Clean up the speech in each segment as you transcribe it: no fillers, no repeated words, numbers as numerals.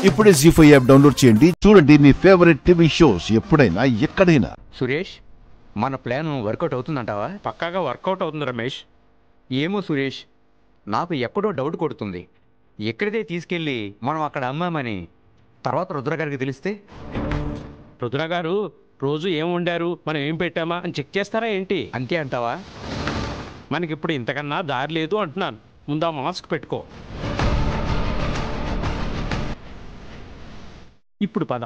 ఇప్పుడే జీ5 app download చేయండి. చూడండి మీ ఫేవరెట్ టీవీ షోస్ ఎప్పుడైనా ఎక్కడైనా. సురేష్, మన ప్లాన్ వర్కౌట్ అవుతుందంటావా? పక్కాగా వర్కౌట్ అవుతుంది రమేష్. ఏమో సురేష్, నాకు ఎక్కడో డౌట్ కొడుతుంది. ఎక్కడిదే తీసుకెళ్ళి మనం అక్కడ అమ్మామని తర్వాత రుద్రగారికి తెలిస్తే? రుద్ర గారు రోజు ఏం వండారు, మనం ఏం పెట్టామా అని చెక్ చేస్తారా ఏంటి? అంతే అంటావా? మనకిప్పుడు ఇంతకన్నా దారి లేదు అంటున్నాను. ముందు ఆ మాస్క్ పెట్టుకో. ఇప్పుడు పద.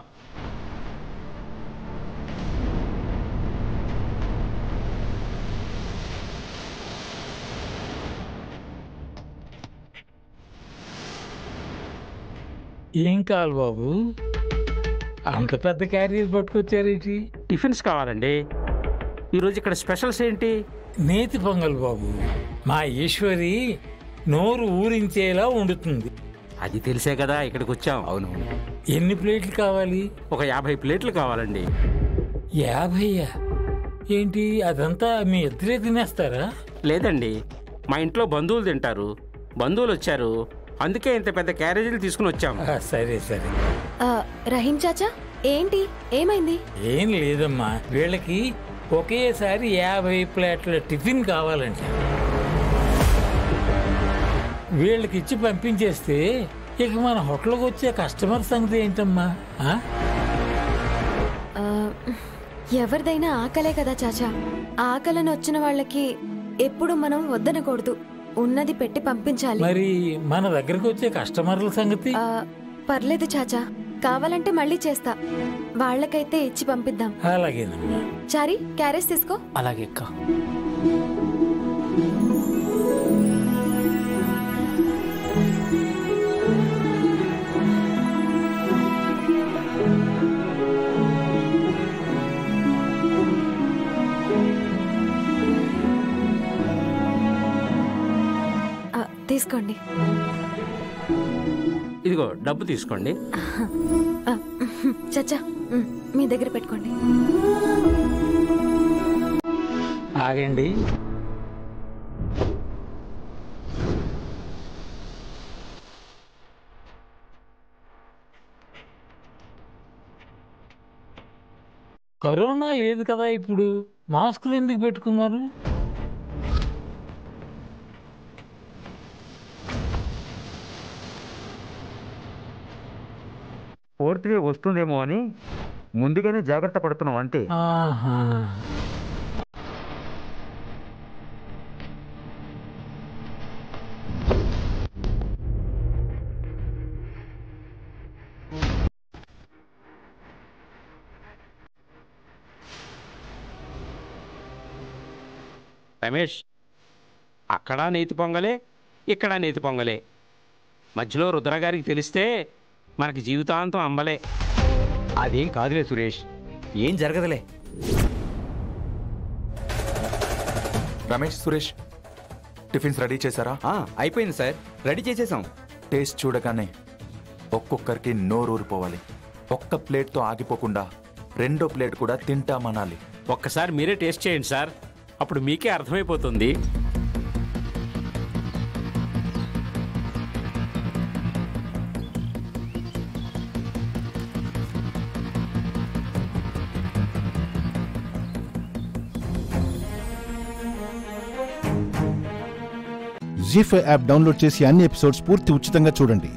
ఏం కావాలి బాబు? అంత పెద్ద క్యారియర్ పట్టుకొచ్చారేంటి? టిఫిన్స్ కావాలండి. ఈరోజు ఇక్కడ స్పెషల్స్ ఏంటి? నేతి పొంగల్ బాబు. మా ఈశ్వరి నోరు ఊరించేలా వండుతుంది. అది తెలిసే కదా ఇక్కడికి వచ్చాం. అవును. ఎన్ని ప్లేట్లు కావాలి? ఒక 50 ప్లేట్లు కావాలండి. 50? ఏంటి, అదంతా మీ ఇద్దరే తినేస్తారా? లేదండి, మా ఇంట్లో బంధువులు తింటారు. బంధువులు వచ్చారు, అందుకే ఇంత పెద్ద క్యారేజీలు తీసుకుని వచ్చాం. సరే సరే. రహీం చాచా, ఏంటి, ఏమైంది? ఏం లేదమ్మా, వీళ్ళకి ఒకేసారి 50 ప్లేట్ల టిఫిన్ కావాలంట. వీళ్ళకి ఇచ్చి పంపించేస్తే ఇక మన హోటల్కి వచ్చే కస్టమర్ సంగతి ఏంటమ్మా? ఎవరిదైనా ఆకలే కదా చాచా. ఆకలని వచ్చిన వాళ్ళకి ఎప్పుడు మనం వద్దనకూడదు, ఉన్నది పెట్టి పంపించాలి. మరి మన దగ్గరకు వచ్చే కస్టమర్ల సంగతి? పర్లేదు చాచా, కావాలంటే మళ్ళీ చేస్తా. వాళ్ళకైతే ఇచ్చి పంపిద్దాం. అలాగేనమ్మా. చారీ, క్యారేజ్ తీసుకో. అలాగే అక్క. తీసుకోండి. ఇదిగో డబ్బు తీసుకోండి. చచ్చా, మీ దగ్గర పెట్టుకోండి. ఆగండి. కరోనా లేదు కదా ఇప్పుడు, మాస్కులు ఎందుకు పెట్టుకున్నారు? ఫోర్త్ వేవ్ వస్తుందేమో అని ముందుగానే జాగ్రత్త పడుతున్నాం అంతే. ఆహా. రమేష్, అక్కడ నేతి పొంగలే, ఇక్కడ నేతి పొంగలే. మధ్యలో రుద్రగారికి తెలిస్తే మనకి జీవితాంతం అంబలే. అదేం కాదులే సురేష్, ఏం జరగదులే. రమేష్, సురేష్, టిఫిన్స్ రెడీ చేశారా? అయిపోయింది సార్, రెడీ చేసేసాం. టేస్ట్ చూడగానే ఒక్కొక్కరికి నోరూరిపోవాలి. ఒక్క ప్లేట్తో ఆగిపోకుండా రెండో ప్లేట్ కూడా తింటామనాలి. ఒక్కసారి మీరే టేస్ట్ చేయండి సార్, అప్పుడు మీకే అర్థమైపోతుంది. జీ5 యాప్ డౌన్లోడ్ చేసి అన్ని ఎపిసోడ్స్ పూర్తి ఉచితంగా చూడండి.